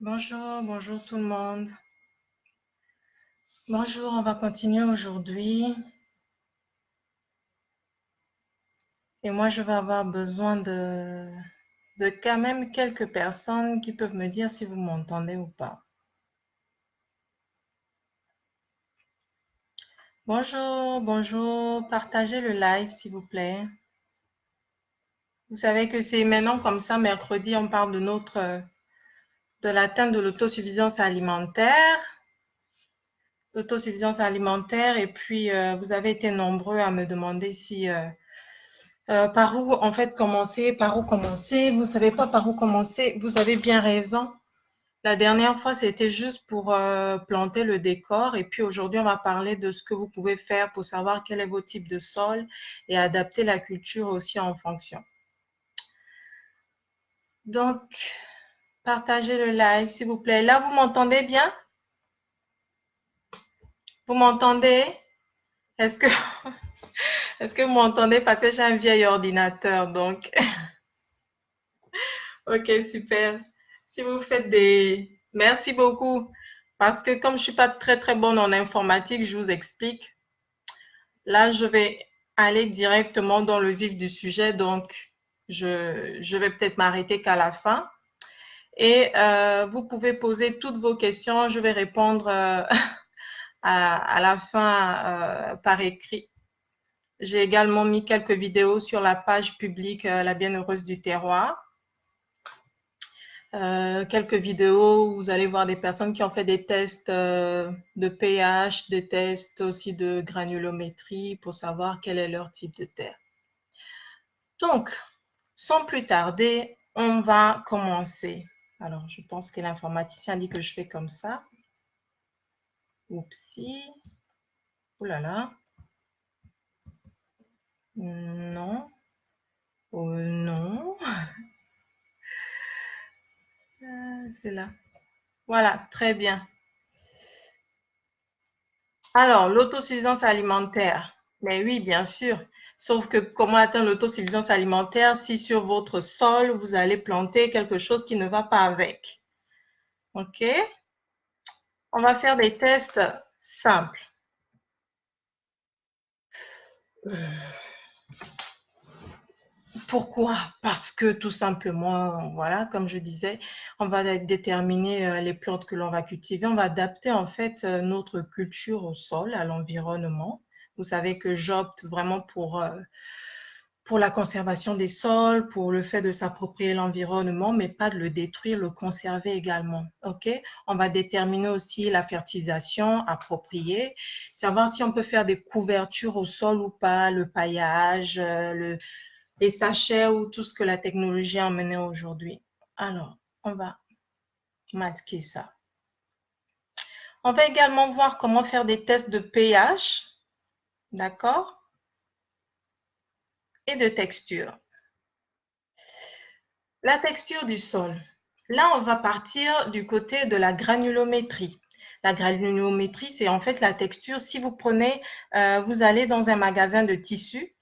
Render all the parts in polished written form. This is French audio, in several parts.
Bonjour, bonjour tout le monde. Bonjour, on va continuer aujourd'hui. Et moi, je vais avoir besoin de quand même quelques personnes qui peuvent me dire si vous m'entendez ou pas. Bonjour, bonjour. Partagez le live, s'il vous plaît. Vous savez que c'est maintenant comme ça, mercredi, on parle de l'atteinte de l'autosuffisance alimentaire. L'autosuffisance alimentaire, et puis vous avez été nombreux à me demander si par où en fait commencer, par où commencer. Vous savez pas par où commencer. Vous avez bien raison. La dernière fois, c'était juste pour planter le décor. Et puis aujourd'hui, on va parler de ce que vous pouvez faire pour savoir quel est votre type de sol et adapter la culture aussi en fonction. Donc, partagez le live, s'il vous plaît. Là, vous m'entendez bien? Vous m'entendez? Est-ce que, est-ce que vous m'entendez? Parce que j'ai un vieil ordinateur, donc. Ok, super. Si vous faites des... Merci beaucoup. Parce que comme je suis pas très très bonne en informatique, je vous explique. Là, je vais aller directement dans le vif du sujet. Donc, je vais peut-être m'arrêter qu'à la fin. Et vous pouvez poser toutes vos questions. Je vais répondre à la fin par écrit. J'ai également mis quelques vidéos sur la page publique La Bienheureuse du Terroir. Quelques vidéos où vous allez voir des personnes qui ont fait des tests de pH, des tests aussi de granulométrie pour savoir quel est leur type de terre. Donc, sans plus tarder, on va commencer. Alors, je pense que l'informaticien dit que je fais comme ça. Oupsie. Ouh là là. Non. Oh, non. C'est là. Voilà, très bien. Alors, l'autosuffisance alimentaire. Mais oui, bien sûr. Sauf que comment atteindre l'autosuffisance alimentaire si sur votre sol, vous allez planter quelque chose qui ne va pas avec? OK? On va faire des tests simples. Pourquoi? Parce que tout simplement, voilà, comme je disais, on va déterminer les plantes que l'on va cultiver. On va adapter en fait notre culture au sol, à l'environnement. Vous savez que j'opte vraiment pour la conservation des sols, pour le fait de s'approprier l'environnement, mais pas de le détruire, le conserver également. OK? On va déterminer aussi la fertilisation appropriée, savoir si on peut faire des couvertures au sol ou pas, le paillage, les sachets ou tout ce que la technologie a emmené aujourd'hui. Alors, on va masquer ça. On va également voir comment faire des tests de pH, d'accord? Et de texture. La texture du sol. Là, on va partir du côté de la granulométrie. La granulométrie, c'est en fait la texture. Si vous prenez, vous allez dans un magasin de tissus,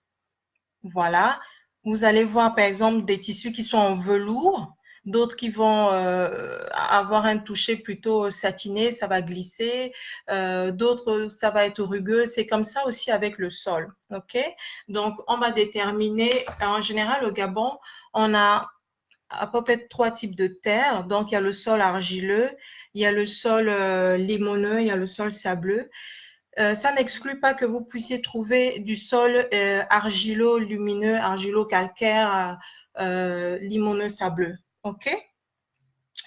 voilà, vous allez voir par exemple des tissus qui sont en velours, d'autres qui vont avoir un toucher plutôt satiné, ça va glisser, d'autres ça va être rugueux. C'est comme ça aussi avec le sol, ok? Donc on va déterminer, en général au Gabon, on a à peu près trois types de terre. Donc, il y a le sol argileux, il y a le sol limoneux, il y a le sol sableux. Ça n'exclut pas que vous puissiez trouver du sol argilo-lumineux, argilo-calcaire, limoneux, sableux. OK?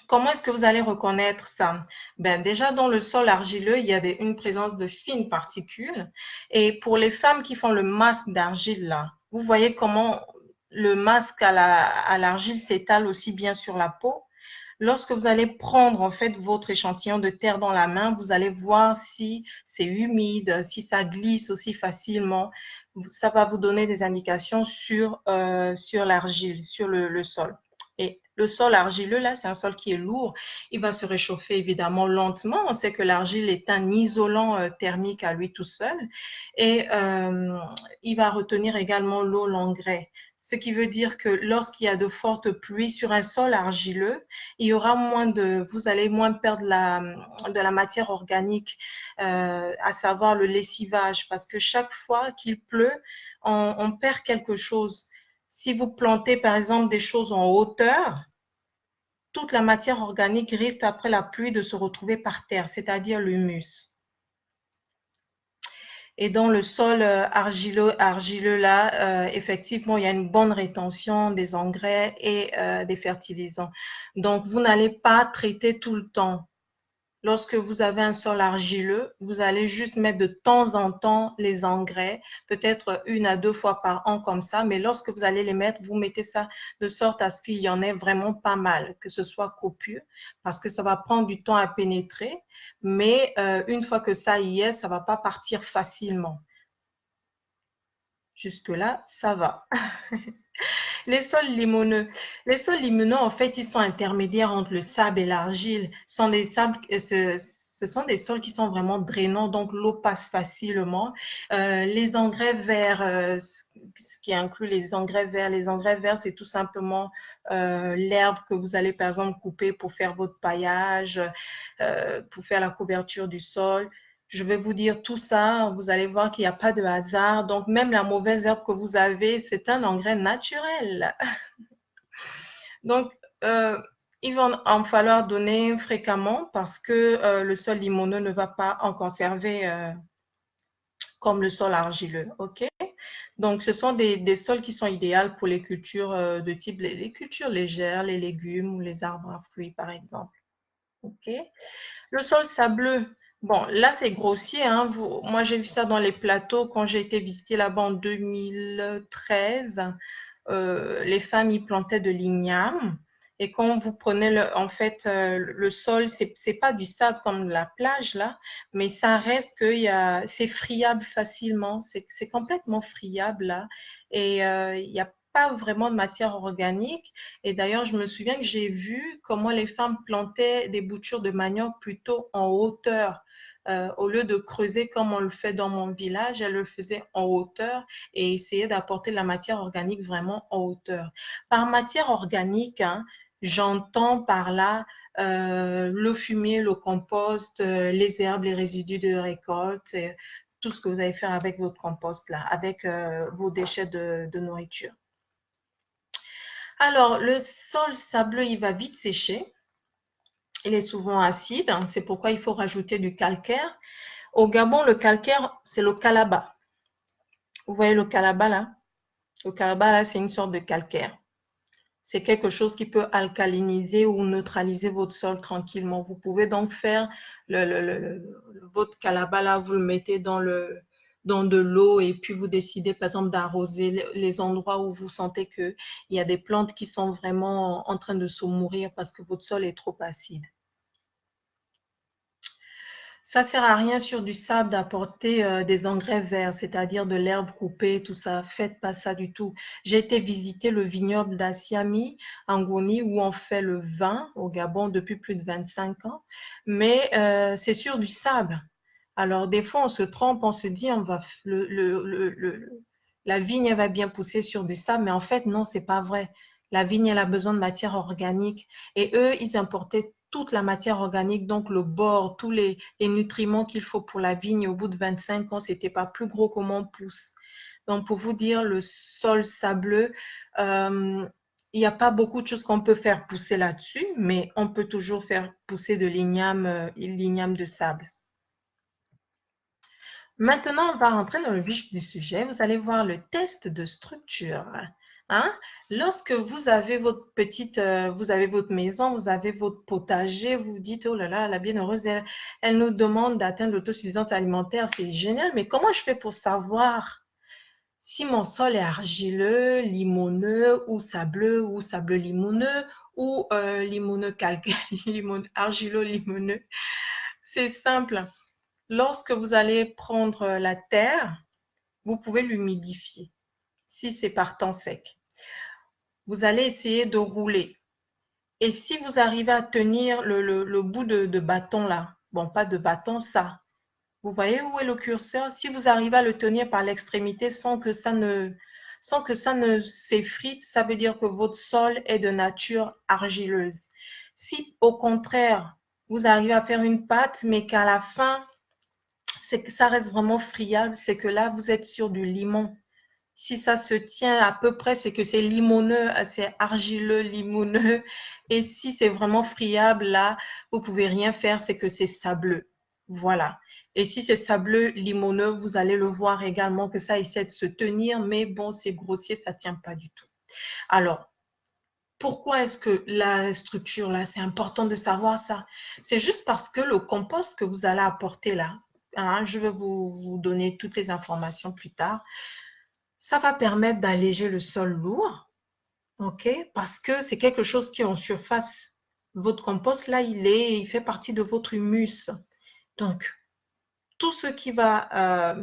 Comment est-ce que vous allez reconnaître ça? Ben, déjà, dans le sol argileux, il y a une présence de fines particules. Et pour les femmes qui font le masque d'argile, là, vous voyez comment le masque à l'argile s'étale aussi bien sur la peau. Lorsque vous allez prendre en fait votre échantillon de terre dans la main, vous allez voir si c'est humide, si ça glisse aussi facilement. Ça va vous donner des indications sur l'argile, sur le sol. Et le sol argileux, là, c'est un sol qui est lourd. Il va se réchauffer évidemment lentement. On sait que l'argile est un isolant thermique à lui tout seul. Et il va retenir également l'eau, l'engrais. Ce qui veut dire que lorsqu'il y a de fortes pluies sur un sol argileux, il y aura vous allez moins perdre de la matière organique, à savoir le lessivage, parce que chaque fois qu'il pleut, on perd quelque chose. Si vous plantez par exemple des choses en hauteur, toute la matière organique risque après la pluie de se retrouver par terre, c'est-à-dire l'humus. Et dans le sol argileux là, effectivement, il y a une bonne rétention des engrais et des fertilisants. Donc, vous n'allez pas traiter tout le temps. Lorsque vous avez un sol argileux, vous allez juste mettre de temps en temps les engrais, peut-être 1 à 2 fois par an comme ça, mais lorsque vous allez les mettre, vous mettez ça de sorte à ce qu'il y en ait vraiment pas mal, que ce soit copieux, parce que ça va prendre du temps à pénétrer, mais une fois que ça y est, ça va pas partir facilement. Jusque-là, ça va. Les sols limoneux. Les sols limoneux, en fait, ils sont intermédiaires entre le sable et l'argile. Ce sont des sols qui sont vraiment drainants, donc l'eau passe facilement. Les engrais verts, ce qui inclut les engrais verts, c'est tout simplement l'herbe que vous allez, par exemple, couper pour faire votre paillage, pour faire la couverture du sol. Je vais vous dire tout ça, vous allez voir qu'il n'y a pas de hasard. Donc, même la mauvaise herbe que vous avez, c'est un engrais naturel. Donc, il va en falloir donner fréquemment parce que le sol limoneux ne va pas en conserver comme le sol argileux. OK? Donc, ce sont des sols qui sont idéaux pour les cultures de type les cultures légères, les légumes ou les arbres à fruits, par exemple. OK? Le sol sableux. Bon, là, c'est grossier, hein. Moi, j'ai vu ça dans les plateaux quand j'ai été visiter là-bas en 2013. Les femmes y plantaient de l'igname. Et quand vous prenez en fait, le sol, c'est pas du sable comme la plage là, mais ça reste c'est friable facilement. C'est complètement friable là. Et il n'y a pas vraiment de matière organique. Et d'ailleurs, je me souviens que j'ai vu comment les femmes plantaient des boutures de manioc plutôt en hauteur. Au lieu de creuser comme on le fait dans mon village, elles le faisaient en hauteur et essayaient d'apporter de la matière organique vraiment en hauteur. Par matière organique, hein, j'entends par là le fumier, le compost, les herbes, les résidus de récolte, tout ce que vous allez faire avec votre compost là, avec vos déchets de nourriture. Alors, le sol sableux, il va vite sécher. Il est souvent acide, hein, c'est pourquoi il faut rajouter du calcaire. Au Gabon, le calcaire, c'est le calaba. Vous voyez le calaba là? Le calaba là, c'est une sorte de calcaire. C'est quelque chose qui peut alcaliniser ou neutraliser votre sol tranquillement. Vous pouvez donc faire votre calaba là, vous le mettez dans de l'eau et puis vous décidez par exemple d'arroser les endroits où vous sentez qu'il y a des plantes qui sont vraiment en train de se mourir parce que votre sol est trop acide. Ça sert à rien sur du sable d'apporter des engrais verts, c'est-à-dire de l'herbe coupée, tout ça. Faites pas ça du tout. J'ai été visiter le vignoble d'Assiami, en Ngoni, où on fait le vin au Gabon depuis plus de 25 ans. Mais c'est sur du sable. Alors des fois, on se trompe, on se dit, la vigne elle va bien pousser sur du sable, mais en fait, non, c'est pas vrai. La vigne, elle a besoin de matière organique. Et eux, ils importaient toute la matière organique, donc le bord, tous les nutriments qu'il faut pour la vigne. Et au bout de 25 ans, c'était pas plus gros comment on pousse. Donc, pour vous dire, le sol sableux, il n'y a pas beaucoup de choses qu'on peut faire pousser là-dessus, mais on peut toujours faire pousser de l'igname de sable. Maintenant, on va rentrer dans le vif du sujet. Vous allez voir le test de structure. Hein? Lorsque vous avez vous avez votre maison, vous avez votre potager, vous vous dites, oh là là, la bienheureuse, elle nous demande d'atteindre l'autosuffisance alimentaire, c'est génial, mais comment je fais pour savoir si mon sol est argileux, limoneux ou sableux limoneux ou limoneux calcaire, argileux limoneux? C'est simple. Lorsque vous allez prendre la terre, vous pouvez l'humidifier si c'est par temps sec. Vous allez essayer de rouler. Et si vous arrivez à tenir le bout de bâton là, bon, pas de bâton, ça, Vous voyez où est le curseur? Si vous arrivez à le tenir par l'extrémité sans que ça ne s'effrite, ça veut dire que votre sol est de nature argileuse. Si au contraire, vous arrivez à faire une pâte, mais qu'à la fin, c'est que ça reste vraiment friable, c'est que là, vous êtes sur du limon. Si ça se tient à peu près, c'est que c'est limoneux, c'est argileux, limoneux. Et si c'est vraiment friable, là, vous pouvez rien faire, c'est que c'est sableux. Voilà. Et si c'est sableux, limoneux, vous allez le voir également que ça essaie de se tenir, mais bon, c'est grossier, ça tient pas du tout. Alors, pourquoi est-ce que la structure là, c'est important de savoir ça? C'est juste parce que le compost que vous allez apporter là, hein, je vais vous donner toutes les informations plus tard, ça va permettre d'alléger le sol lourd, ok? Parce que c'est quelque chose qui est en surface. Votre compost là, il fait partie de votre humus. Donc, tout ce qui va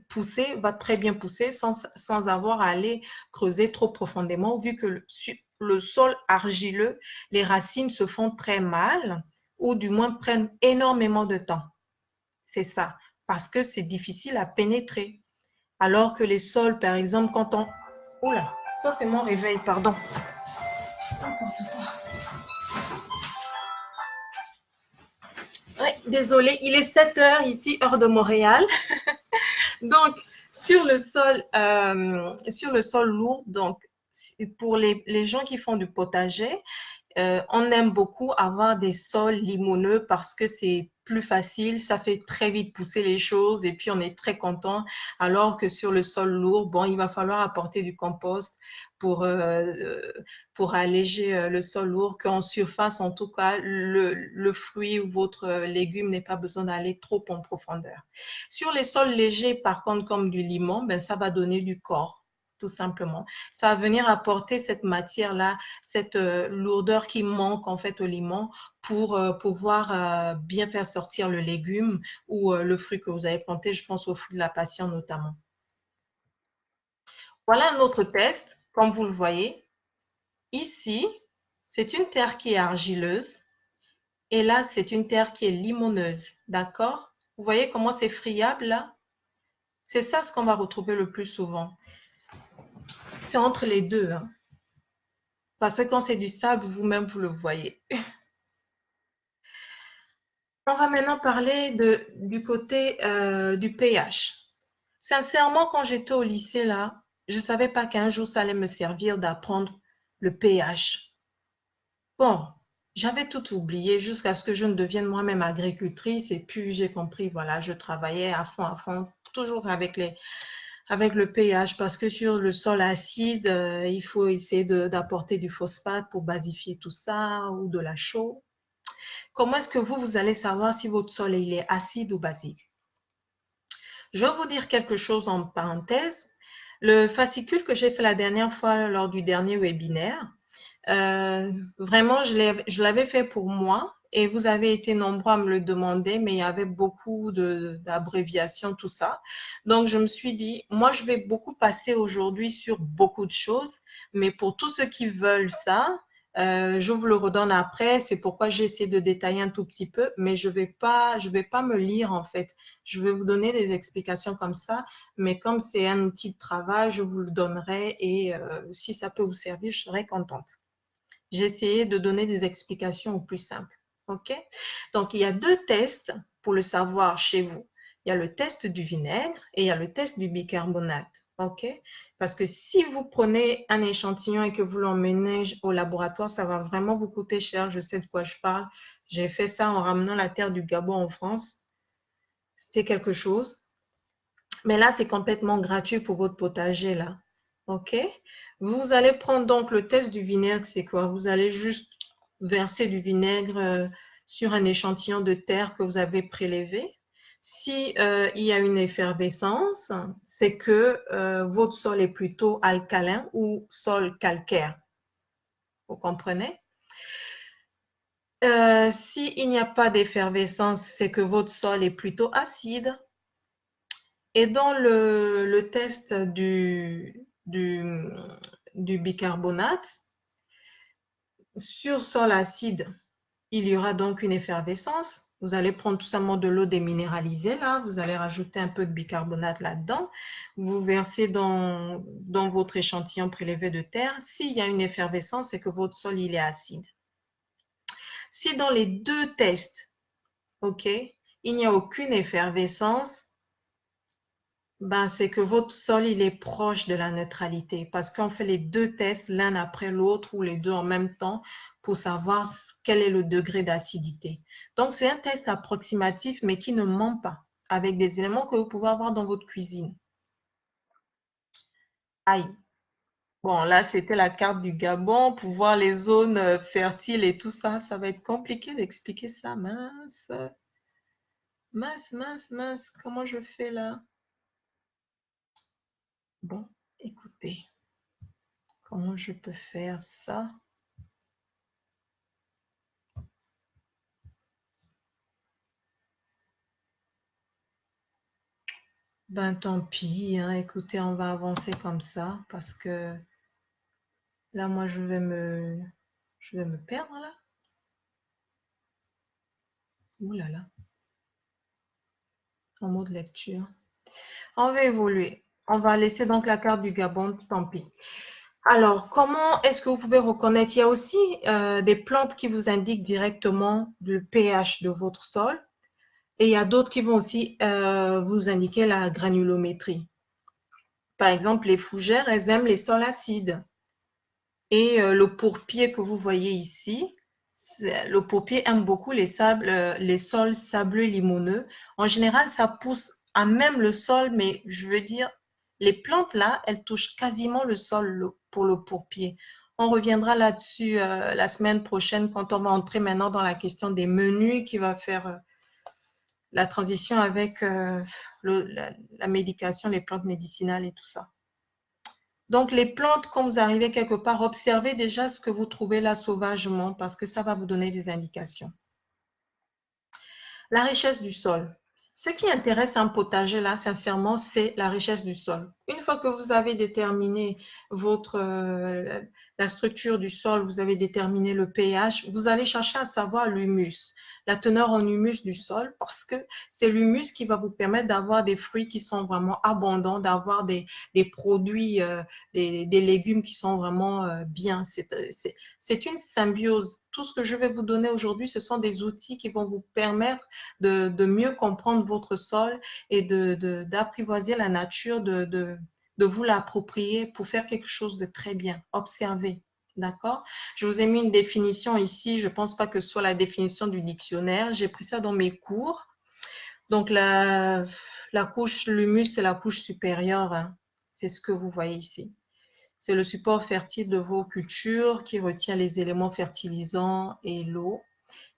pousser va très bien pousser sans avoir à aller creuser trop profondément, vu que le sol argileux, les racines se font très mal ou du moins prennent énormément de temps. C'est ça, parce que c'est difficile à pénétrer. Alors que les sols, par exemple, quand on... Oula, ça c'est mon réveil, pardon. N'importe quoi. Ouais, désolé, il est 7 heures ici, heure de Montréal. Donc, sur le sol lourd, donc, pour les gens qui font du potager, on aime beaucoup avoir des sols limoneux parce que c'est plus facile, ça fait très vite pousser les choses et puis on est très content. Alors que sur le sol lourd, bon, il va falloir apporter du compost pour, euh, pour alléger le sol lourd, qu'en surface, en tout cas, le fruit ou votre légume n'ait pas besoin d'aller trop en profondeur. Sur les sols légers, par contre, comme du limon, ben, ça va donner du corps, tout simplement. Ça va venir apporter cette matière-là, cette lourdeur qui manque en fait au limon pour pouvoir bien faire sortir le légume ou le fruit que vous avez planté. Je pense au fruit de la passion notamment. Voilà un autre test, comme vous le voyez. Ici, c'est une terre qui est argileuse et là, c'est une terre qui est limoneuse. D'accord? Vous voyez comment c'est friable là? C'est ça ce qu'on va retrouver le plus souvent. C'est entre les deux, hein. Parce que quand c'est du sable, vous-même, vous le voyez. On va maintenant parler du côté du pH. Sincèrement, quand j'étais au lycée, là, je ne savais pas qu'un jour, ça allait me servir d'apprendre le pH. Bon, j'avais tout oublié jusqu'à ce que je ne devienne moi-même agricultrice et puis j'ai compris, voilà, je travaillais à fond, toujours avec le pH parce que sur le sol acide, il faut essayer d'apporter du phosphate pour basifier tout ça ou de la chaux. Comment est-ce que vous allez savoir si votre sol il est acide ou basique? Je vais vous dire quelque chose en parenthèse. Le fascicule que j'ai fait la dernière fois lors du dernier webinaire, vraiment, je l'avais fait pour moi et vous avez été nombreux à me le demander, mais il y avait beaucoup d'abréviations, tout ça. Donc, je me suis dit, moi, je vais beaucoup passer aujourd'hui sur beaucoup de choses, mais pour tous ceux qui veulent ça, je vous le redonne après. C'est pourquoi j'ai essayé de détailler un tout petit peu, mais je vais pas me lire en fait. Je vais vous donner des explications comme ça, mais comme c'est un outil de travail, je vous le donnerai et si ça peut vous servir, je serai contente. J'ai essayé de donner des explications au plus simple. OK? Donc, il y a deux tests pour le savoir chez vous. Il y a le test du vinaigre et il y a le test du bicarbonate. OK? Parce que si vous prenez un échantillon et que vous l'emmenez au laboratoire, ça va vraiment vous coûter cher. Je sais de quoi je parle. J'ai fait ça en ramenant la terre du Gabon en France. C'était quelque chose. Mais là, c'est complètement gratuit pour votre potager, là. OK? Vous allez prendre donc le test du vinaigre, c'est quoi? Vous allez juste verser du vinaigre sur un échantillon de terre que vous avez prélevé. Si il y a une effervescence, c'est que votre sol est plutôt alcalin ou sol calcaire. Vous comprenez? S'il n'y a pas d'effervescence, c'est que votre sol est plutôt acide. Et dans le test du bicarbonate, sur sol acide, il y aura donc une effervescence, Vous allez prendre tout simplement de l'eau déminéralisée, là. Vous allez rajouter un peu de bicarbonate là-dedans. Vous versez dans votre échantillon prélevé de terre. S'il y a une effervescence, c'est que votre sol, il est acide. Si dans les deux tests, OK, il n'y a aucune effervescence, ben, c'est que votre sol, il est proche de la neutralité parce qu'on fait les deux tests l'un après l'autre ou les deux en même temps pour savoir quel est le degré d'acidité. Donc, c'est un test approximatif mais qui ne ment pas avec des éléments que vous pouvez avoir dans votre cuisine. Aïe. Bon, là, c'était la carte du Gabon pour voir les zones fertiles et tout ça. Ça va être compliqué d'expliquer ça. Mince, mince, mince, mince. Comment je fais là? Bon, écoutez, comment je peux faire ça? Ben tant pis, hein. Écoutez, on va avancer comme ça parce que là, moi, je vais me perdre là. Ouh là là, en mode lecture. On va évoluer. On va laisser donc la carte du Gabon, tant pis. Alors, comment est-ce que vous pouvez reconnaître? Il y a aussi des plantes qui vous indiquent directement le pH de votre sol et il y a d'autres qui vont aussi vous indiquer la granulométrie. Par exemple, les fougères, elles aiment les sols acides. Et le pourpier que vous voyez ici, le pourpier aime beaucoup les sols sableux limoneux. En général, ça pousse à même le sol, mais je veux dire, les plantes là, elles touchent quasiment le sol pour le pourpier. On reviendra là-dessus la semaine prochaine quand on va entrer maintenant dans la question des menus qui va faire la transition avec la médication, les plantes médicinales et tout ça. Donc, les plantes, quand vous arrivez quelque part, observez déjà ce que vous trouvez là sauvagement parce que ça va vous donner des indications. La richesse du sol. Ce qui intéresse un potager là, sincèrement, c'est la richesse du sol. Une fois que vous avez déterminé la structure du sol, vous avez déterminé le pH, vous allez chercher à savoir l'humus, la teneur en humus du sol, parce que c'est l'humus qui va vous permettre d'avoir des fruits qui sont vraiment abondants, d'avoir des produits, des légumes qui sont vraiment bien. C'est une symbiose. Tout ce que je vais vous donner aujourd'hui, ce sont des outils qui vont vous permettre de mieux comprendre votre sol et d'apprivoiser la nature, de vous l'approprier pour faire quelque chose de très bien. Observez. D'accord? Je vous ai mis une définition ici. Je ne pense pas que ce soit la définition du dictionnaire. J'ai pris ça dans mes cours. Donc, la couche, l'humus, c'est la couche supérieure, hein. C'est ce que vous voyez ici. C'est le support fertile de vos cultures qui retient les éléments fertilisants et l'eau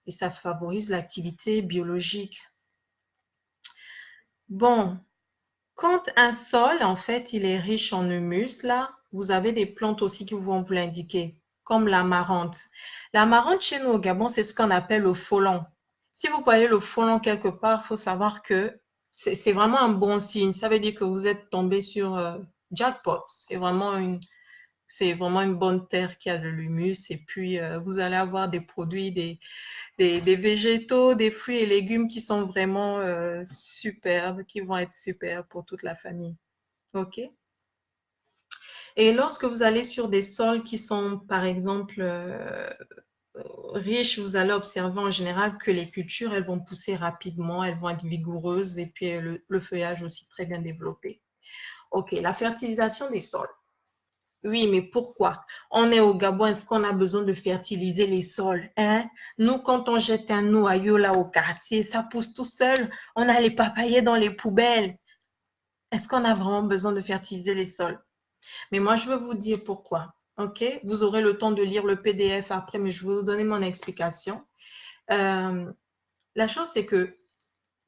et ça favorise l'activité biologique. Bon, quand un sol, en fait, il est riche en humus, là, vous avez des plantes aussi qui vont vous l'indiquer, comme l'amarante. L'amarante, chez nous au Gabon, c'est ce qu'on appelle le folon. Si vous voyez le folon quelque part, il faut savoir que c'est vraiment un bon signe. Ça veut dire que vous êtes tombé sur jackpot. C'est vraiment une bonne terre qui a de l'humus et puis vous allez avoir des produits, des végétaux, des fruits et légumes qui sont vraiment superbes, qui vont être superbes pour toute la famille. OK? Et lorsque vous allez sur des sols qui sont, par exemple, riches, vous allez observer en général que les cultures, elles vont pousser rapidement, elles vont être vigoureuses et puis le feuillage aussi très bien développé. OK, la fertilisation des sols. Oui, mais pourquoi? On est au Gabon, est-ce qu'on a besoin de fertiliser les sols, hein? Nous, quand on jette un noyau là au quartier, ça pousse tout seul. On a les papayers dans les poubelles. Est-ce qu'on a vraiment besoin de fertiliser les sols? Mais moi, je veux vous dire pourquoi. OK? Vous aurez le temps de lire le PDF après, mais je vais vous donner mon explication. Euh, la chose, c'est que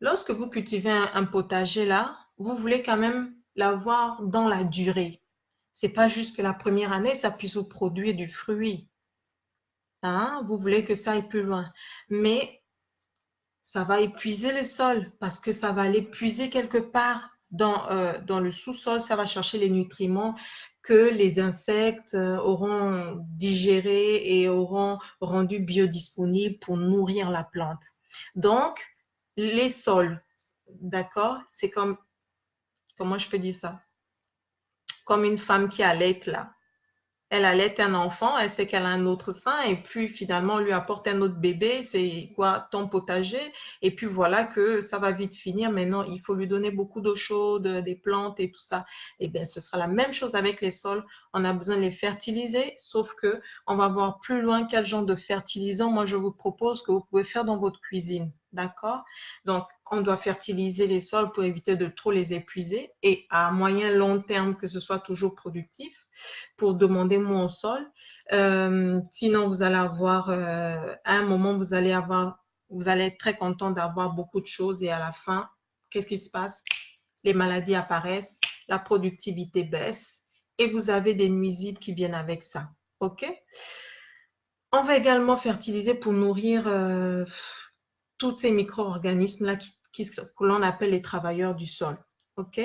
lorsque vous cultivez un potager là, vous voulez quand même l'avoir dans la durée. C'est pas juste que la première année, ça puisse vous produire du fruit. Hein? Vous voulez que ça aille plus loin. Mais ça va épuiser le sol parce que ça va aller puiser quelque part dans le sous-sol. Ça va chercher les nutriments que les insectes auront digéré et auront rendu biodisponible pour nourrir la plante. Donc, les sols, d'accord? C'est comme, comment je peux dire ça? Comme une femme qui allait là. Elle allait un enfant, elle sait qu'elle a un autre sein, et puis finalement, on lui apporte un autre bébé, c'est quoi, ton potager, et puis voilà que ça va vite finir. Maintenant, il faut lui donner beaucoup d'eau chaude, des plantes et tout ça. Eh bien, ce sera la même chose avec les sols. On a besoin de les fertiliser, sauf que on va voir plus loin quel genre de fertilisant. Moi, je vous propose que vous pouvez faire dans votre cuisine. D'accord? Donc, on doit fertiliser les sols pour éviter de trop les épuiser et à moyen long terme que ce soit toujours productif pour demander moins au sol. Sinon, vous allez avoir, à un moment, vous allez être très content d'avoir beaucoup de choses et à la fin, qu'est-ce qui se passe? Les maladies apparaissent, la productivité baisse et vous avez des nuisibles qui viennent avec ça. OK? On va également fertiliser pour nourrir tous ces micro-organismes-là que l'on appelle les travailleurs du sol. OK?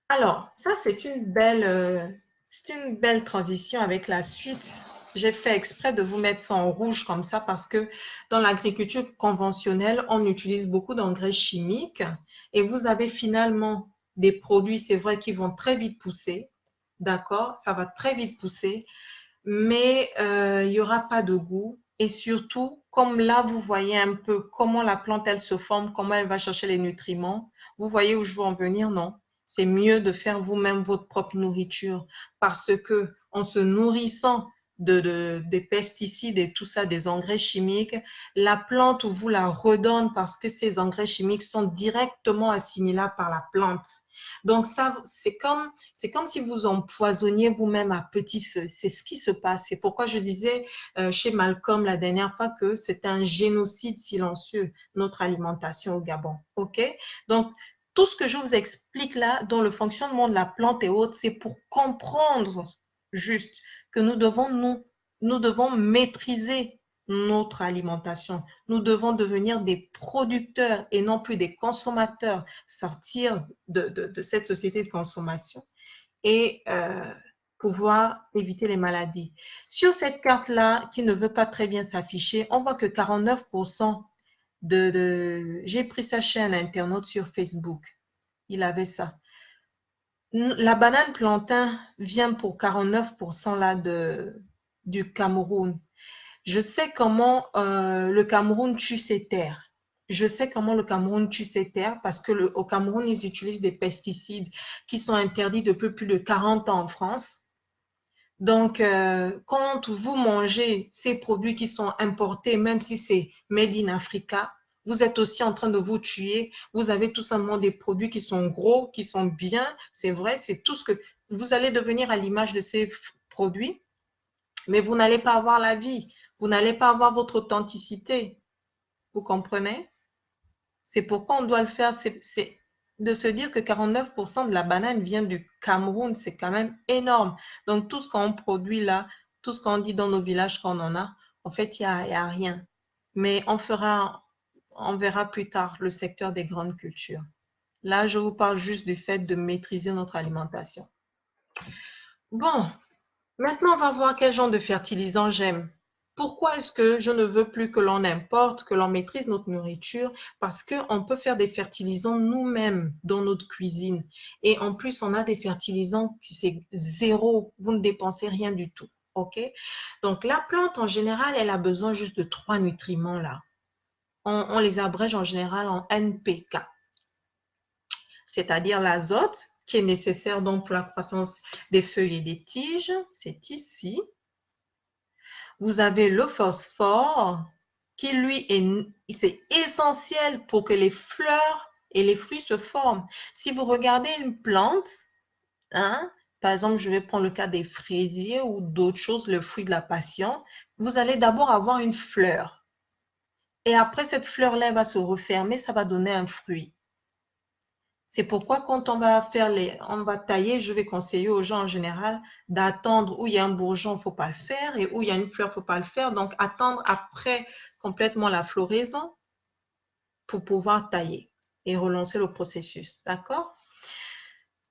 Alors, ça, c'est une belle transition avec la suite. J'ai fait exprès de vous mettre ça en rouge comme ça parce que dans l'agriculture conventionnelle, on utilise beaucoup d'engrais chimiques et vous avez finalement des produits, c'est vrai, qui vont très vite pousser. D'accord? Ça va très vite pousser, mais il n'y aura pas de goût. Et surtout, comme là, vous voyez un peu comment la plante, elle se forme, comment elle va chercher les nutriments. Vous voyez où je veux en venir, non? C'est mieux de faire vous-même votre propre nourriture parce que en se nourrissant des pesticides et tout ça, des engrais chimiques, la plante vous la redonne parce que ces engrais chimiques sont directement assimilables par la plante. Donc ça, c'est comme si vous empoisonniez vous-même à petit feu. C'est ce qui se passe. C'est pourquoi je disais chez Malcolm la dernière fois que c'est un génocide silencieux, notre alimentation au Gabon. OK? Donc, tout ce que je vous explique là, dans le fonctionnement de la plante et autres, c'est pour comprendre juste que nous devons maîtriser notre alimentation. Nous devons devenir des producteurs et non plus des consommateurs, sortir de cette société de consommation et pouvoir éviter les maladies. Sur cette carte-là, qui ne veut pas très bien s'afficher, on voit que 49% j'ai pris ça chez un internaute sur Facebook. Il avait ça. La banane plantain vient pour 49% là du Cameroun. Je sais comment le Cameroun tue ses terres. Je sais comment le Cameroun tue ses terres parce que au Cameroun, ils utilisent des pesticides qui sont interdits depuis plus de 40 ans en France. Donc, quand vous mangez ces produits qui sont importés, même si c'est made in Africa, vous êtes aussi en train de vous tuer. Vous avez tout simplement des produits qui sont gros, qui sont bien. C'est vrai, c'est tout ce que vous allez devenir à l'image de ces produits, mais vous n'allez pas avoir la vie. Vous n'allez pas avoir votre authenticité. Vous comprenez? C'est pourquoi on doit le faire. C'est de se dire que 49% de la banane vient du Cameroun. C'est quand même énorme. Donc, tout ce qu'on produit là, tout ce qu'on dit dans nos villages qu'on en a, en fait, il y a rien. Mais on verra plus tard le secteur des grandes cultures. Là, je vous parle juste du fait de maîtriser notre alimentation. Bon, maintenant, on va voir quel genre de fertilisant j'aime. Pourquoi est-ce que je ne veux plus que l'on importe, que l'on maîtrise notre nourriture? Parce qu'on peut faire des fertilisants nous-mêmes dans notre cuisine. Et en plus, on a des fertilisants qui c'est zéro. Vous ne dépensez rien du tout. OK? Donc, la plante, en général, elle a besoin juste de 3 nutriments là. On les abrège en général en NPK, c'est-à-dire l'azote qui est nécessaire donc pour la croissance des feuilles et des tiges. C'est ici. Vous avez le phosphore qui, lui, c'est essentiel pour que les fleurs et les fruits se forment. Si vous regardez une plante, hein, par exemple, je vais prendre le cas des fraisiers ou d'autres choses, le fruit de la passion, vous allez d'abord avoir une fleur. Et après, cette fleur-là va se refermer, ça va donner un fruit. C'est pourquoi quand on va tailler, je vais conseiller aux gens en général d'attendre où il y a un bourgeon, il ne faut pas le faire, et où il y a une fleur, il ne faut pas le faire. Donc, attendre après complètement la floraison pour pouvoir tailler et relancer le processus. D'accord?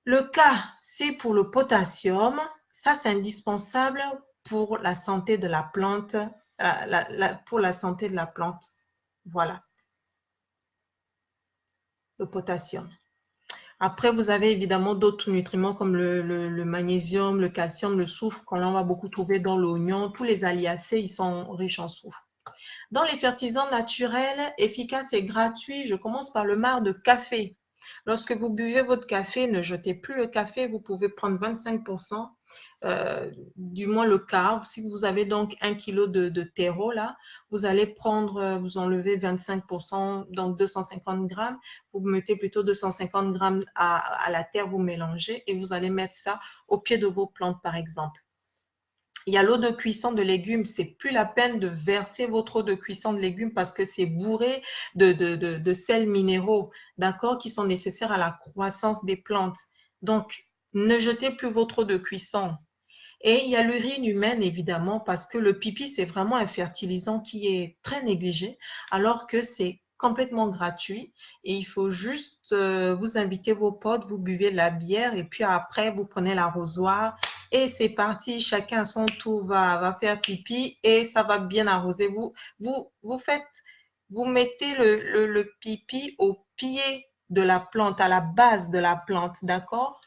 Le K, c'est pour le potassium. Ça, c'est indispensable pour la santé de la plante, pour la santé de la plante. Voilà, le potassium. Après, vous avez évidemment d'autres nutriments comme le magnésium, le calcium, le soufre, qu'on va beaucoup trouver dans l'oignon. Tous les aliacés, ils sont riches en soufre. Dans les fertilisants naturels, efficaces et gratuits, je commence par le marc de café. Lorsque vous buvez votre café, ne jetez plus le café, vous pouvez prendre 25%, du moins le quart. Si vous avez donc 1 kg de terreau, là, vous allez prendre, vous enlevez 25%, donc 250 grammes. Vous mettez plutôt 250 grammes à la terre, vous mélangez et vous allez mettre ça au pied de vos plantes, par exemple. Il y a l'eau de cuisson de légumes. C'est plus la peine de verser votre eau de cuisson de légumes parce que c'est bourré de sels minéraux, d'accord, qui sont nécessaires à la croissance des plantes. Donc, ne jetez plus votre eau de cuisson. Et il y a l'urine humaine, évidemment, parce que le pipi, c'est vraiment un fertilisant qui est très négligé, alors que c'est complètement gratuit. Et il faut juste vous inviter vos potes, vous buvez de la bière, et puis après, vous prenez l'arrosoir, et c'est parti. Chacun à son tour va faire pipi, et ça va bien arroser. Vous faites, vous mettez le pipi au pied de la plante, à la base de la plante, d'accord?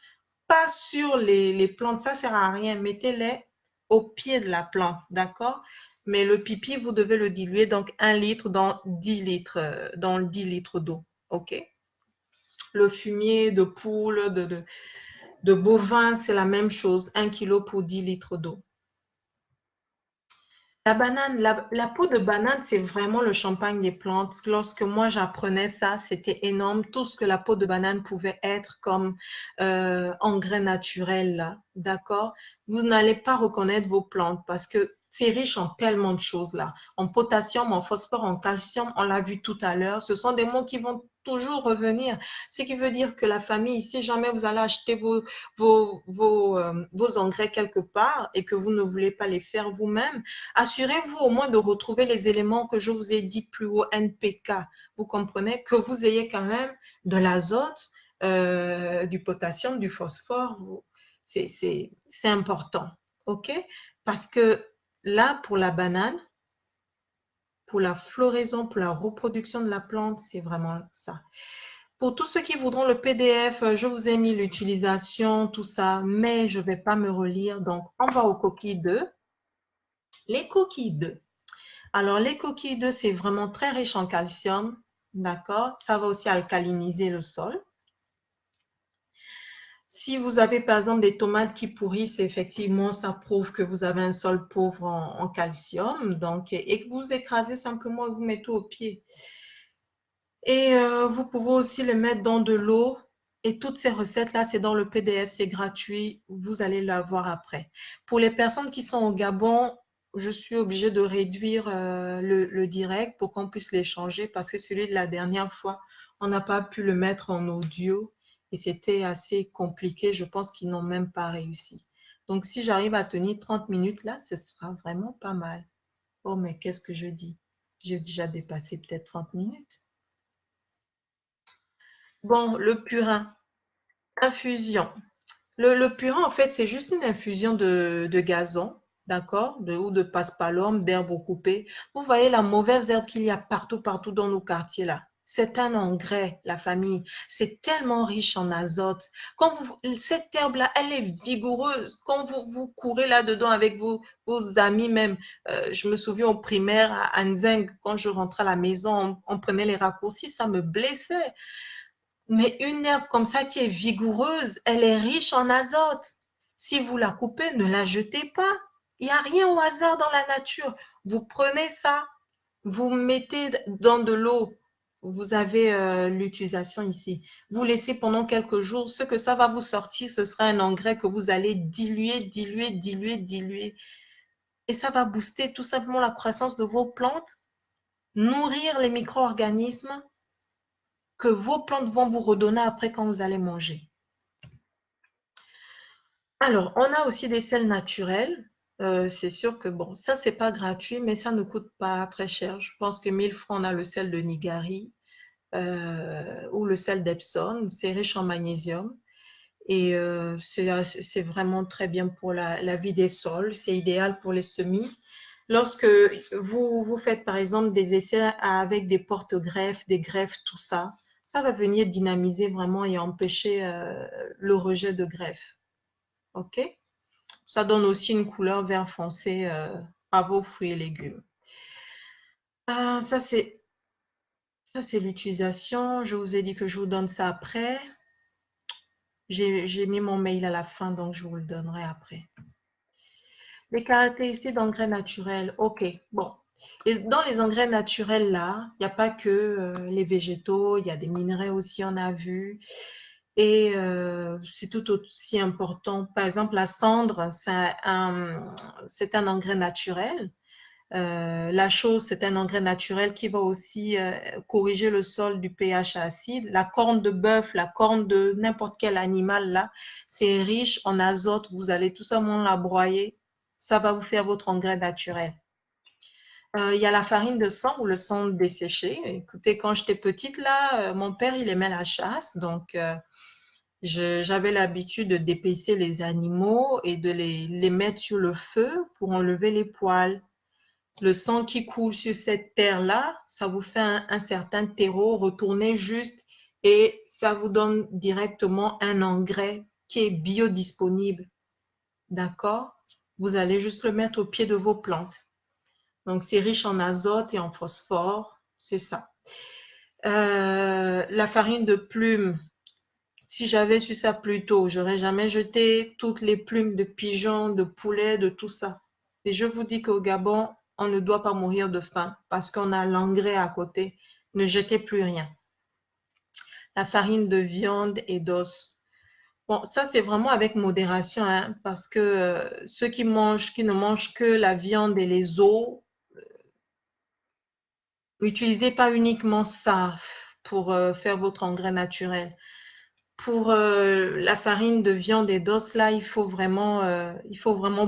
Pas sur les plantes, ça sert à rien. Mettez-les au pied de la plante, d'accord? Mais le pipi, vous devez le diluer, donc 1 litre dans 10 litres, dans 10 litres d'eau, ok? Le fumier de poule, de bovin, c'est la même chose, 1 kg pour 10 litres d'eau. La banane, la peau de banane, c'est vraiment le champagne des plantes. Lorsque moi j'apprenais ça, c'était énorme. Tout ce que la peau de banane pouvait être comme engrais naturel, là, d'accord? Vous n'allez pas reconnaître vos plantes parce que c'est riche en tellement de choses là. En potassium, en phosphore, en calcium, on l'a vu tout à l'heure. Ce sont des mots qui vont toujours revenir. Ce qui veut dire que la famille, si jamais vous allez acheter vos engrais quelque part et que vous ne voulez pas les faire vous-même, assurez-vous au moins de retrouver les éléments que je vous ai dit plus haut, NPK. Vous comprenez que vous ayez quand même de l'azote, du potassium, du phosphore. C'est important. OK? Parce que là, pour la banane, pour la floraison, pour la reproduction de la plante, c'est vraiment ça. Pour tous ceux qui voudront le PDF, je vous ai mis l'utilisation, tout ça, mais je ne vais pas me relire. Donc, on va aux coquilles d'œufs. Les coquilles d'œufs. Alors, les coquilles d'œufs, c'est vraiment très riche en calcium, d'accord? Ça va aussi alcaliniser le sol. Si vous avez par exemple des tomates qui pourrissent, effectivement, ça prouve que vous avez un sol pauvre en calcium. Donc, et que vous écrasez simplement et vous mettez au pied. Et vous pouvez aussi les mettre dans de l'eau. Et toutes ces recettes-là, c'est dans le PDF, c'est gratuit. Vous allez la voir après. Pour les personnes qui sont au Gabon, je suis obligée de réduire le direct pour qu'on puisse l'échanger parce que celui de la dernière fois, on n'a pas pu le mettre en audio et c'était assez compliqué. Je pense qu'ils n'ont même pas réussi. Donc, si j'arrive à tenir 30 minutes là, ce sera vraiment pas mal. Oh, mais qu'est-ce que je dis? J'ai déjà dépassé peut-être 30 minutes. Bon, le purin, infusion. Le purin, en fait, c'est juste une infusion de gazon, d'accord, ou de paspalum, d'herbe coupée. Vous voyez la mauvaise herbe qu'il y a partout, partout dans nos quartiers là. C'est un engrais, la famille. C'est tellement riche en azote. Cette herbe-là, elle est vigoureuse. Quand vous courez là-dedans avec vos amis même, je me souviens au primaire à Anzeng, quand je rentrais à la maison, on prenait les raccourcis, ça me blessait. Mais une herbe comme ça qui est vigoureuse, elle est riche en azote. Si vous la coupez, ne la jetez pas. Il n'y a rien au hasard dans la nature. Vous prenez ça, vous mettez dans de l'eau. Vous avez l'utilisation ici. Vous laissez pendant quelques jours. Ce que ça va vous sortir, ce sera un engrais que vous allez diluer, diluer, diluer, diluer. Et ça va booster tout simplement la croissance de vos plantes, nourrir les micro-organismes que vos plantes vont vous redonner après quand vous allez manger. Alors, on a aussi des sels naturels. C'est sûr que bon, ça c'est pas gratuit, mais ça ne coûte pas très cher. Je pense que 1 000 francs, on a le sel de Nigari ou le sel d'Epsom. C'est riche en magnésium. Et c'est vraiment très bien pour la vie des sols. C'est idéal pour les semis. Lorsque vous faites par exemple des essais avec des porte-greffes, des greffes, tout ça, ça va venir dynamiser vraiment et empêcher le rejet de greffes. OK? Ça donne aussi une couleur vert foncé à vos fruits et légumes. Ah, ça c'est l'utilisation. Je vous ai dit que je vous donne ça après. J'ai mis mon mail à la fin, donc je vous le donnerai après. Les caractéristiques d'engrais naturels. OK, bon. Et dans les engrais naturels, là, il n'y a pas que les végétaux, il y a des minerais aussi, on a vu. Et c'est tout aussi important. Par exemple, la cendre, c'est un engrais naturel. La chaux, c'est un engrais naturel qui va aussi corriger le sol du pH acide. La corne de bœuf, la corne de n'importe quel animal, là, c'est riche en azote. Vous allez tout simplement la broyer. Ça va vous faire votre engrais naturel. Il y a la farine de sang ou le sang desséché. Écoutez, quand j'étais petite, là, mon père, il aimait la chasse. Donc, j'avais l'habitude de d'épaisser les animaux et de les mettre sur le feu pour enlever les poils. Le sang qui coule sur cette terre-là, ça vous fait un certain terreau, retournez juste et ça vous donne directement un engrais qui est biodisponible. D'accord? Vous allez juste le mettre au pied de vos plantes. Donc, c'est riche en azote et en phosphore. C'est ça. La farine de plume, si j'avais su ça plus tôt, j'aurais jamais jeté toutes les plumes de pigeons, de poulets, de tout ça. Et je vous dis qu'au Gabon, on ne doit pas mourir de faim parce qu'on a l'engrais à côté. Ne jetez plus rien. La farine de viande et d'os. Bon, ça c'est vraiment avec modération, hein, parce que ceux qui ne mangent que la viande et les os, utilisez pas uniquement ça pour faire votre engrais naturel. Pour la farine de viande et d'os, là, il faut vraiment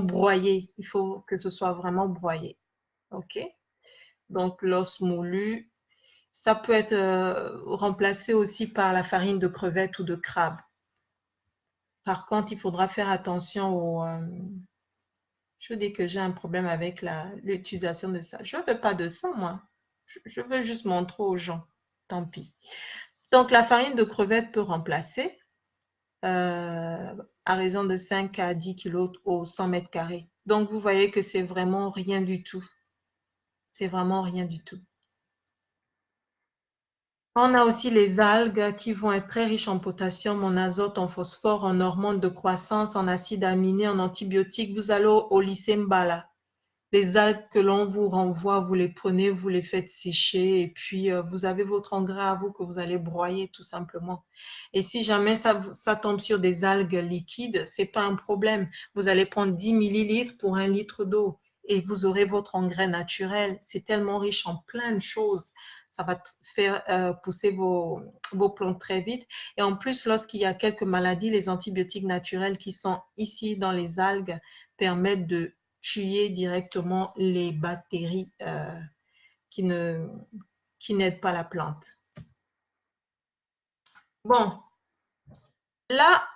broyer. Il faut que ce soit vraiment broyé. OK? Donc, l'os moulu, ça peut être remplacé aussi par la farine de crevette ou de crabe. Par contre, il faudra faire attention je dis que j'ai un problème avec l'utilisation de ça. Je ne veux pas de ça, moi. Je veux juste montrer aux gens. Tant pis. Donc, la farine de crevette peut remplacer. À raison de 5 à 10 kilos au 100 mètres carrés. Donc, vous voyez que c'est vraiment rien du tout. C'est vraiment rien du tout. On a aussi les algues qui vont être très riches en potassium, en azote, en phosphore, en hormones de croissance, en acides aminés, en antibiotiques. Vous allez au lycée Mbala. Les algues que l'on vous renvoie, vous les prenez, vous les faites sécher et puis vous avez votre engrais à vous que vous allez broyer tout simplement. Et si jamais ça tombe sur des algues liquides, c'est pas un problème. Vous allez prendre 10 millilitres pour 1 litre d'eau et vous aurez votre engrais naturel. C'est tellement riche en plein de choses. Ça va faire pousser vos plantes très vite. Et en plus, lorsqu'il y a quelques maladies, les antibiotiques naturels qui sont ici dans les algues permettent de tuer directement les bactéries qui ne, qui n'aident pas la plante. Bon, là,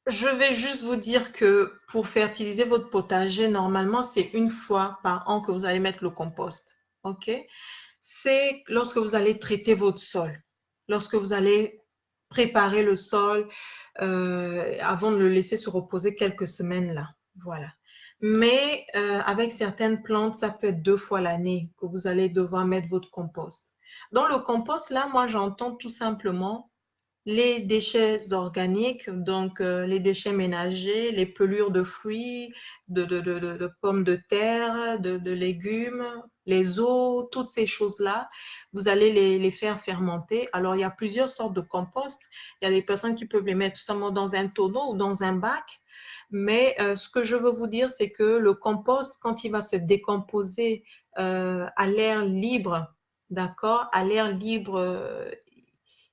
je vais juste vous dire que pour fertiliser votre potager, normalement, c'est une fois par an que vous allez mettre le compost. OK? C'est lorsque vous allez traiter votre sol, lorsque vous allez préparer le sol avant de le laisser se reposer quelques semaines là. Voilà. Mais avec certaines plantes, ça peut être 2 fois l'année que vous allez devoir mettre votre compost. Dans le compost, là, moi, j'entends tout simplement les déchets organiques, donc les déchets ménagers, les pelures de fruits, de pommes de terre, de légumes, les os, toutes ces choses-là, vous allez les faire fermenter. Alors, il y a plusieurs sortes de compost. Il y a des personnes qui peuvent les mettre tout simplement dans un tonneau ou dans un bac. Mais ce que je veux vous dire, c'est que le compost, quand il va se décomposer à l'air libre, d'accord, à l'air libre,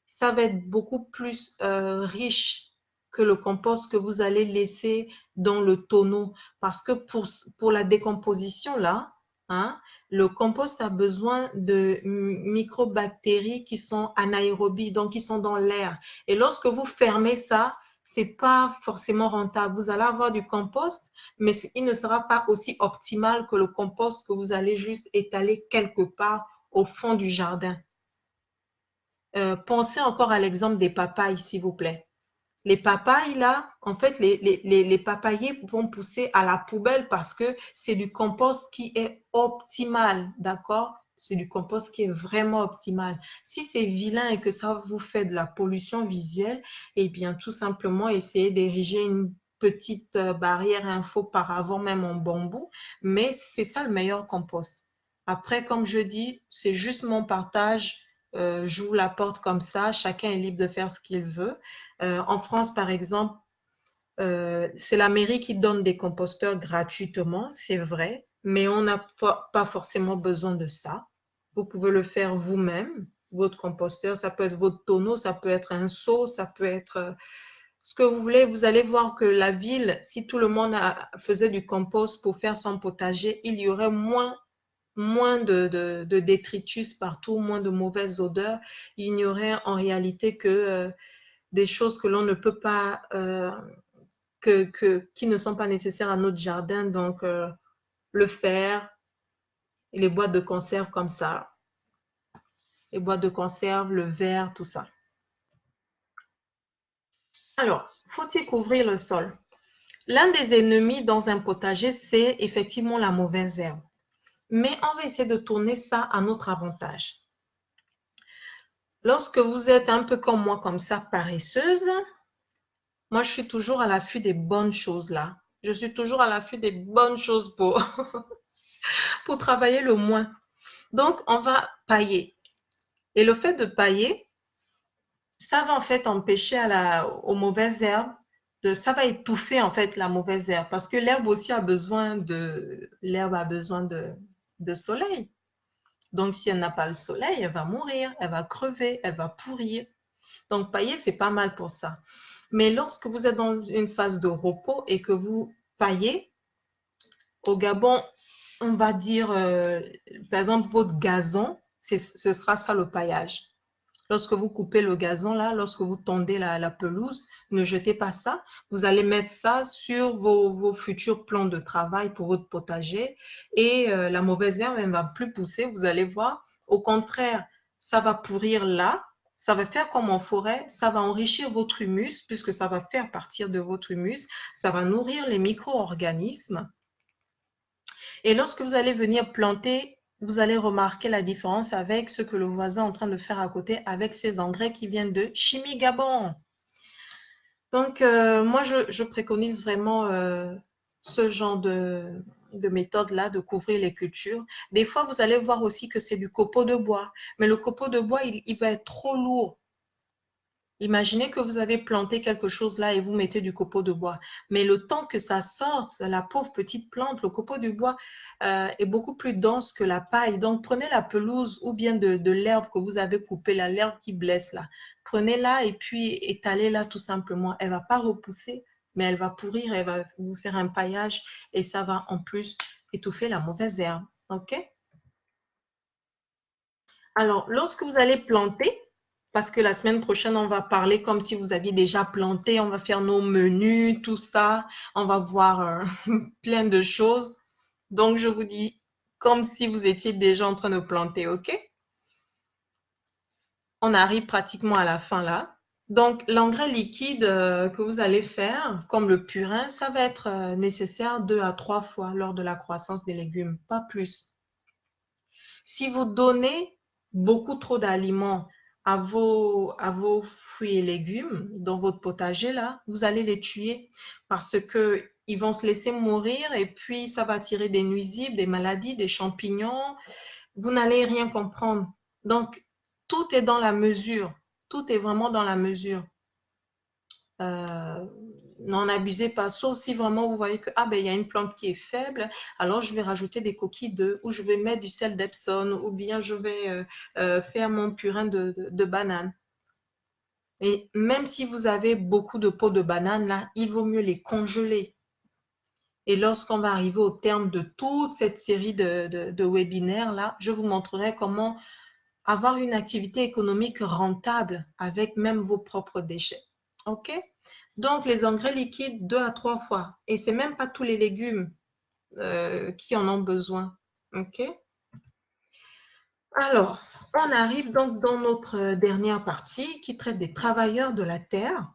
ça va être beaucoup plus riche que le compost que vous allez laisser dans le tonneau. Parce que pour la décomposition, là, hein, le compost a besoin de microbactéries qui sont anaérobies, donc qui sont dans l'air. Et lorsque vous fermez ça, c'est pas forcément rentable. Vous allez avoir du compost, mais il ne sera pas aussi optimal que le compost que vous allez juste étaler quelque part au fond du jardin. Pensez encore à l'exemple des papayes, s'il vous plaît. Les papayes, là, en fait, les papayers vont pousser à la poubelle parce que c'est du compost qui est optimal, d'accord? C'est du compost qui est vraiment optimal. Si c'est vilain et que ça vous fait de la pollution visuelle, eh bien, tout simplement, essayez d'ériger une petite barrière info par avant, même en bambou. Mais c'est ça le meilleur compost. Après, comme je dis, c'est juste mon partage. J'ouvre la porte comme ça. Chacun est libre de faire ce qu'il veut. En France, par exemple, c'est la mairie qui donne des composteurs gratuitement, c'est vrai, mais on n'a pas forcément besoin de ça. Vous pouvez le faire vous-même, votre composteur. Ça peut être votre tonneau, ça peut être un seau, ça peut être ce que vous voulez. Vous allez voir que la ville, si tout le monde faisait du compost pour faire son potager, il y aurait moins de détritus partout, moins de mauvaises odeurs. Il n'y aurait en réalité que des choses que l'on ne peut pas, qui ne sont pas nécessaires à notre jardin, donc le fer et les boîtes de conserve comme ça, les boîtes de conserve, le verre, tout ça. Alors, faut-il couvrir le sol? L'un des ennemis dans un potager, c'est effectivement la mauvaise herbe. Mais on va essayer de tourner ça à notre avantage. Lorsque vous êtes un peu comme moi, comme ça, paresseuse, moi, je suis toujours à l'affût des bonnes choses là. Je suis toujours à l'affût des bonnes choses pour travailler le moins. Donc, on va pailler. Et le fait de pailler, ça va en fait empêcher aux mauvaises herbes ça va étouffer en fait la mauvaise herbe parce que l'herbe a besoin de soleil. Donc, si elle n'a pas le soleil, elle va mourir, elle va crever, elle va pourrir. Donc, pailler, c'est pas mal pour ça. Mais lorsque vous êtes dans une phase de repos et que vous paillez, au Gabon, on va dire, par exemple, votre gazon, ce sera ça le paillage. Lorsque vous coupez le gazon, là, lorsque vous tondez la pelouse, ne jetez pas ça. Vous allez mettre ça sur vos futurs plans de travail pour votre potager et la mauvaise herbe, elle ne va plus pousser. Vous allez voir. Au contraire, ça va pourrir là. Ça va faire comme en forêt. Ça va enrichir votre humus puisque ça va faire partir de votre humus. Ça va nourrir les micro-organismes. Et lorsque vous allez venir planter, vous allez remarquer la différence avec ce que le voisin est en train de faire à côté avec ses engrais qui viennent de Chimie Gabon. Donc, moi, je préconise vraiment ce genre de méthode-là, de couvrir les cultures. Des fois, vous allez voir aussi que c'est du copeau de bois. Mais le copeau de bois, il va être trop lourd. Imaginez que vous avez planté quelque chose là et vous mettez du copeau de bois. Mais le temps que ça sorte, la pauvre petite plante, le copeau de bois est beaucoup plus dense que la paille. Donc, prenez la pelouse ou bien de l'herbe que vous avez coupée, l'herbe qui blesse là. Prenez-la et puis étalez-la tout simplement. Elle va pas repousser, mais elle va pourrir, elle va vous faire un paillage et ça va en plus étouffer la mauvaise herbe. OK? Alors, lorsque vous allez planter, parce que la semaine prochaine, on va parler comme si vous aviez déjà planté, on va faire nos menus, tout ça, on va voir plein de choses. Donc, je vous dis comme si vous étiez déjà en train de planter, ok? On arrive pratiquement à la fin là. Donc, l'engrais liquide que vous allez faire, comme le purin, ça va être nécessaire 2 à 3 fois lors de la croissance des légumes, pas plus. Si vous donnez beaucoup trop d'aliments à vos fruits et légumes dans votre potager, là, vous allez les tuer parce que ils vont se laisser mourir et puis ça va attirer des nuisibles, des maladies, des champignons. Vous n'allez rien comprendre. Donc, tout est dans la mesure. Tout est vraiment dans la mesure. Euh, N'en abusez pas, sauf si vraiment vous voyez que ben, il y a une plante qui est faible, alors je vais rajouter des coquilles d'œufs ou je vais mettre du sel d'Epsom ou bien je vais faire mon purin de banane. Et même si vous avez beaucoup de peaux de banane, là, il vaut mieux les congeler. Et lorsqu'on va arriver au terme de toute cette série de webinaires, là, je vous montrerai comment avoir une activité économique rentable avec même vos propres déchets. OK? Donc, les engrais liquides 2 à 3 fois. Et c'est même pas tous les légumes qui en ont besoin. OK? Alors, on arrive donc dans notre dernière partie qui traite des travailleurs de la terre.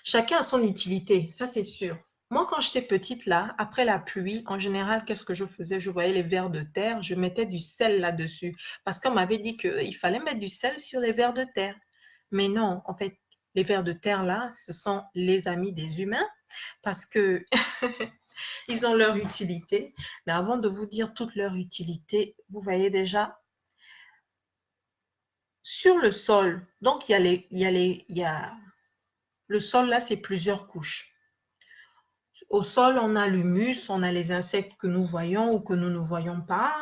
Chacun a son utilité, ça c'est sûr. Moi, quand j'étais petite, là, après la pluie, en général, qu'est-ce que je faisais? Je voyais les vers de terre, je mettais du sel là-dessus. Parce qu'on m'avait dit qu'il fallait mettre du sel sur les vers de terre. Mais non, en fait, les vers de terre, là, ce sont les amis des humains parce que ils ont leur utilité. Mais avant de vous dire toute leur utilité, vous voyez déjà sur le sol. Donc, il y a le sol là, c'est plusieurs couches. Au sol, on a l'humus, on a les insectes que nous voyons ou que nous ne voyons pas.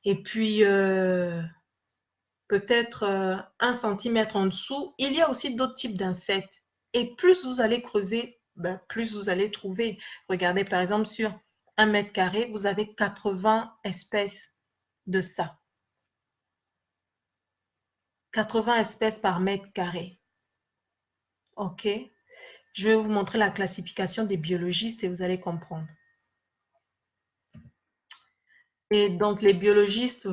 Et puis, peut-être 1 centimètre en dessous, il y a aussi d'autres types d'insectes. Et plus vous allez creuser, ben, plus vous allez trouver. Regardez par exemple sur 1 mètre carré, vous avez 80 espèces de ça. 80 espèces par mètre carré. OK? Je vais vous montrer la classification des biologistes et vous allez comprendre. Et donc, les biologistes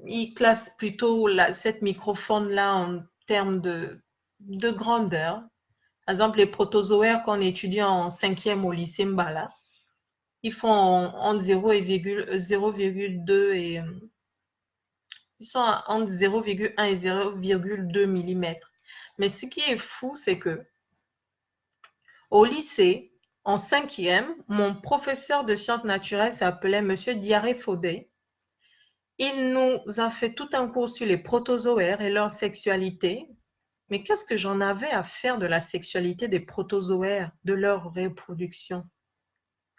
ils classent plutôt cette microfaune-là en termes de grandeur. Par exemple, les protozoaires qu'on étudie en 5e au lycée Mbala, ils font entre 0,2 et ils sont entre 0,1 et 0,2 mm. Mais ce qui est fou, c'est que au lycée, en 5e, mon professeur de sciences naturelles s'appelait Monsieur Diaré-Faudet. Il nous a fait tout un cours sur les protozoaires et leur sexualité. Mais qu'est-ce que j'en avais à faire de la sexualité des protozoaires, de leur reproduction?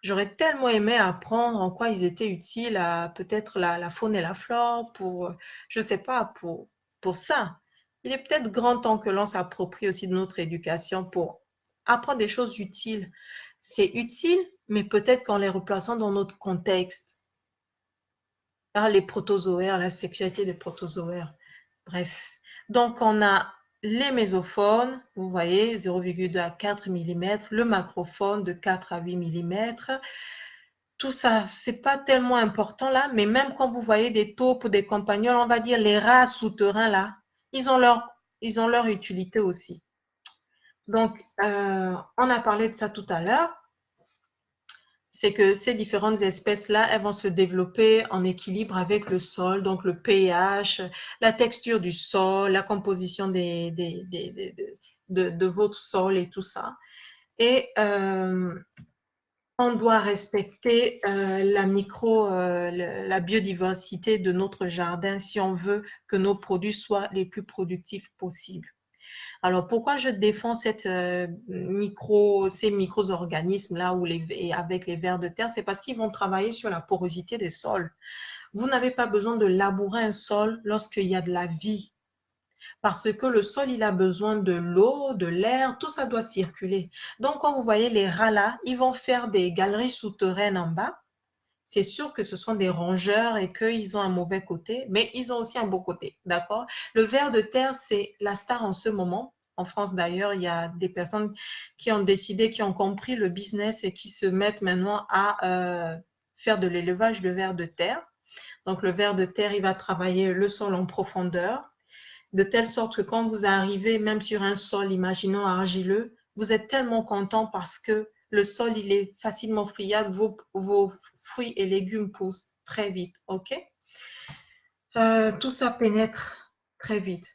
J'aurais tellement aimé apprendre en quoi ils étaient utiles à peut-être la faune et la flore pour, je sais pas, pour ça. Il est peut-être grand temps que l'on s'approprie aussi de notre éducation pour apprendre des choses utiles. C'est utile, mais peut-être qu'en les replaçant dans notre contexte. Ah, les protozoaires, la sexualité des protozoaires. Bref. Donc, on a les mésophones, vous voyez, 0,2 à 4 mm, le macrophone de 4 à 8 mm. Tout ça, c'est pas tellement important là, mais même quand vous voyez des taupes ou des campagnols, on va dire les rats souterrains là, ils ont leur utilité aussi. Donc, on a parlé de ça tout à l'heure. C'est que ces différentes espèces-là, elles vont se développer en équilibre avec le sol, donc le pH, la texture du sol, la composition de votre sol et tout ça. Et on doit respecter la biodiversité de notre jardin si on veut que nos produits soient les plus productifs possibles. Alors, pourquoi je défends ces micro-organismes-là avec les vers de terre? C'est parce qu'ils vont travailler sur la porosité des sols. Vous n'avez pas besoin de labourer un sol lorsqu'il y a de la vie. Parce que le sol, il a besoin de l'eau, de l'air, tout ça doit circuler. Donc, quand vous voyez les rats là, ils vont faire des galeries souterraines en bas. C'est sûr que ce sont des rongeurs et qu'ils ont un mauvais côté, mais ils ont aussi un beau côté, d'accord? Le ver de terre, c'est la star en ce moment. En France, d'ailleurs, il y a des personnes qui ont décidé, qui ont compris le business et qui se mettent maintenant à faire de l'élevage de ver de terre. Donc, le ver de terre, il va travailler le sol en profondeur, de telle sorte que quand vous arrivez même sur un sol, imaginons argileux, vous êtes tellement content parce que le sol, il est facilement friable, vos fruits et légumes poussent très vite, ok? Tout ça pénètre très vite.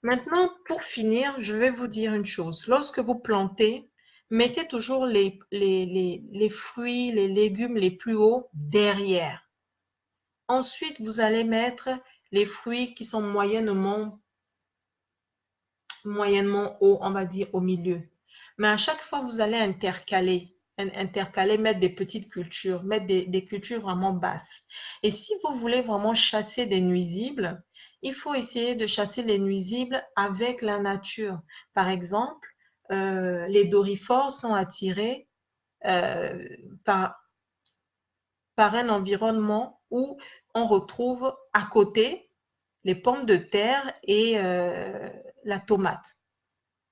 Maintenant, pour finir, je vais vous dire une chose. Lorsque vous plantez, mettez toujours les fruits, les légumes les plus hauts derrière. Ensuite, vous allez mettre les fruits qui sont moyennement haut, on va dire au milieu. Mais à chaque fois, vous allez intercaler, mettre des petites cultures, mettre des cultures vraiment basses. Et si vous voulez vraiment chasser des nuisibles, il faut essayer de chasser les nuisibles avec la nature. Par exemple, les dorifores sont attirés euh, par, par un environnement où on retrouve à côté les pommes de terre et la tomate.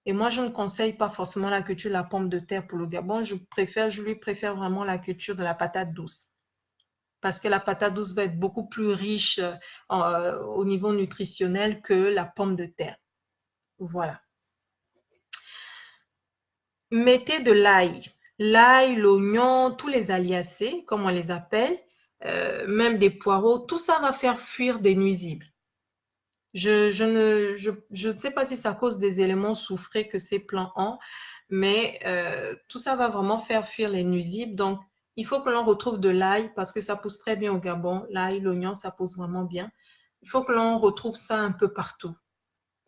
Et moi, je ne conseille pas forcément la culture de la pomme de terre pour le Gabon. Je lui préfère vraiment la culture de la patate douce. Parce que la patate douce va être beaucoup plus riche au niveau nutritionnel que la pomme de terre. Voilà. Mettez de l'ail. L'ail, l'oignon, tous les aliacés, comme on les appelle, même des poireaux, tout ça va faire fuir des nuisibles. Je ne sais pas si c'est à cause des éléments soufrés que ces plants ont, mais tout ça va vraiment faire fuir les nuisibles. Donc, il faut que l'on retrouve de l'ail parce que ça pousse très bien au Gabon. L'ail, l'oignon, ça pousse vraiment bien. Il faut que l'on retrouve ça un peu partout.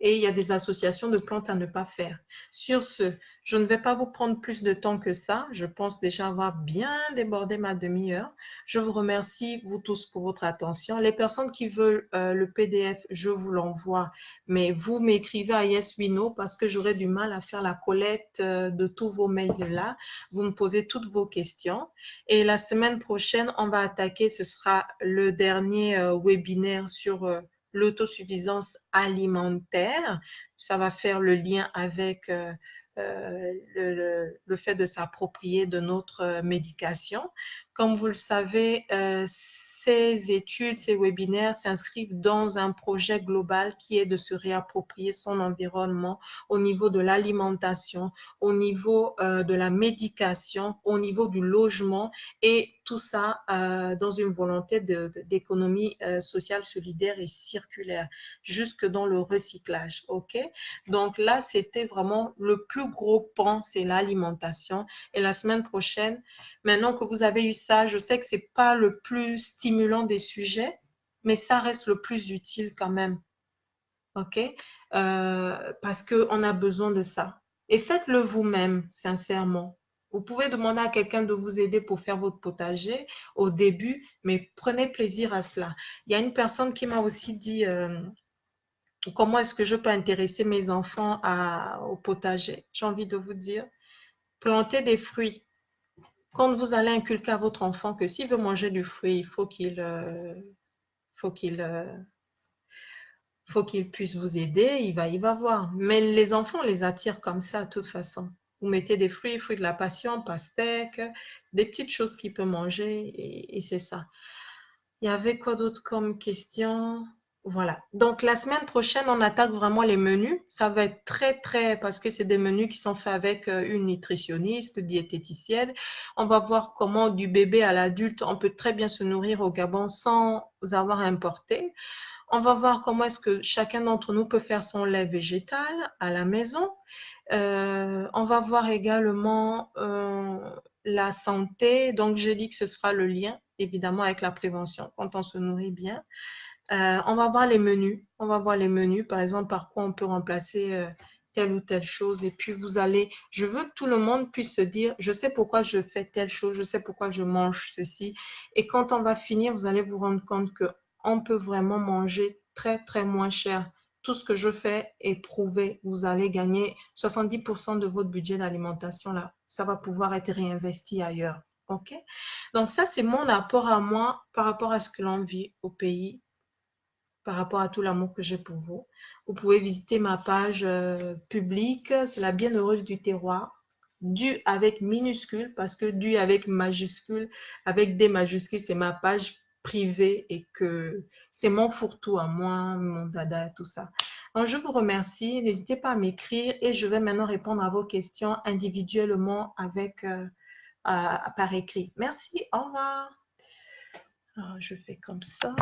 Et il y a des associations de plantes à ne pas faire. Sur ce, je ne vais pas vous prendre plus de temps que ça. Je pense déjà avoir bien débordé ma demi-heure. Je vous remercie, vous tous, pour votre attention. Les personnes qui veulent le PDF, je vous l'envoie. Mais vous m'écrivez à Yes We Know parce que j'aurai du mal à faire la collecte de tous vos mails-là. Vous me posez toutes vos questions. Et la semaine prochaine, on va attaquer, ce sera le dernier webinaire sur l'autosuffisance alimentaire. Ça va faire le lien avec le fait de s'approprier de notre médication. Comme vous le savez, ces études, ces webinaires s'inscrivent dans un projet global qui est de se réapproprier son environnement au niveau de l'alimentation, au niveau de la médication, au niveau du logement et tout ça dans une volonté d'économie sociale, solidaire et circulaire, jusque dans le recyclage. OK? Donc là, c'était vraiment le plus gros pan, c'est l'alimentation. Et la semaine prochaine, maintenant que vous avez eu ça, je sais que c'est pas le plus stimulant des sujets, mais ça reste le plus utile quand même. OK? Parce qu'on a besoin de ça. Et faites-le vous-même, sincèrement. Vous pouvez demander à quelqu'un de vous aider pour faire votre potager au début, mais prenez plaisir à cela. Il y a une personne qui m'a aussi dit comment est-ce que je peux intéresser mes enfants au potager. J'ai envie de vous dire, plantez des fruits. Quand vous allez inculquer à votre enfant que s'il veut manger du fruit, il faut qu'il faut qu'il puisse vous aider, il va voir. Mais les enfants, on les attire comme ça, de toute façon. Vous mettez des fruits, fruits de la passion, pastèque, des petites choses qu'il peut manger, et c'est ça. Il y avait quoi d'autre comme question? Voilà. Donc, la semaine prochaine, on attaque vraiment les menus. Ça va être très, très, parce que c'est des menus qui sont faits avec une nutritionniste, diététicienne. On va voir comment du bébé à l'adulte, on peut très bien se nourrir au Gabon sans avoir à importer. On va voir comment est-ce que chacun d'entre nous peut faire son lait végétal à la maison. On va voir également la santé. Donc, j'ai dit que ce sera le lien, évidemment, avec la prévention quand on se nourrit bien. On va voir les menus. On va voir les menus, par exemple, par quoi on peut remplacer telle ou telle chose. Et puis, je veux que tout le monde puisse se dire, je sais pourquoi je fais telle chose, je sais pourquoi je mange ceci. Et quand on va finir, vous allez vous rendre compte que on peut vraiment manger très, très moins cher. Tout ce que je fais est prouvé. Vous allez gagner 70% de votre budget d'alimentation là. Ça va pouvoir être réinvesti ailleurs. OK? Donc ça, c'est mon apport à moi par rapport à ce que l'on vit au pays, par rapport à tout l'amour que j'ai pour vous. Vous pouvez visiter ma page publique, c'est la Bienheureuse du Terroir, du avec minuscule, parce que du avec majuscule, avec des majuscules, c'est ma page privée et que c'est mon fourre-tout à moi, mon dada, tout ça. Donc, je vous remercie. N'hésitez pas à m'écrire et je vais maintenant répondre à vos questions individuellement par écrit. Merci, au revoir. Alors, je fais comme ça.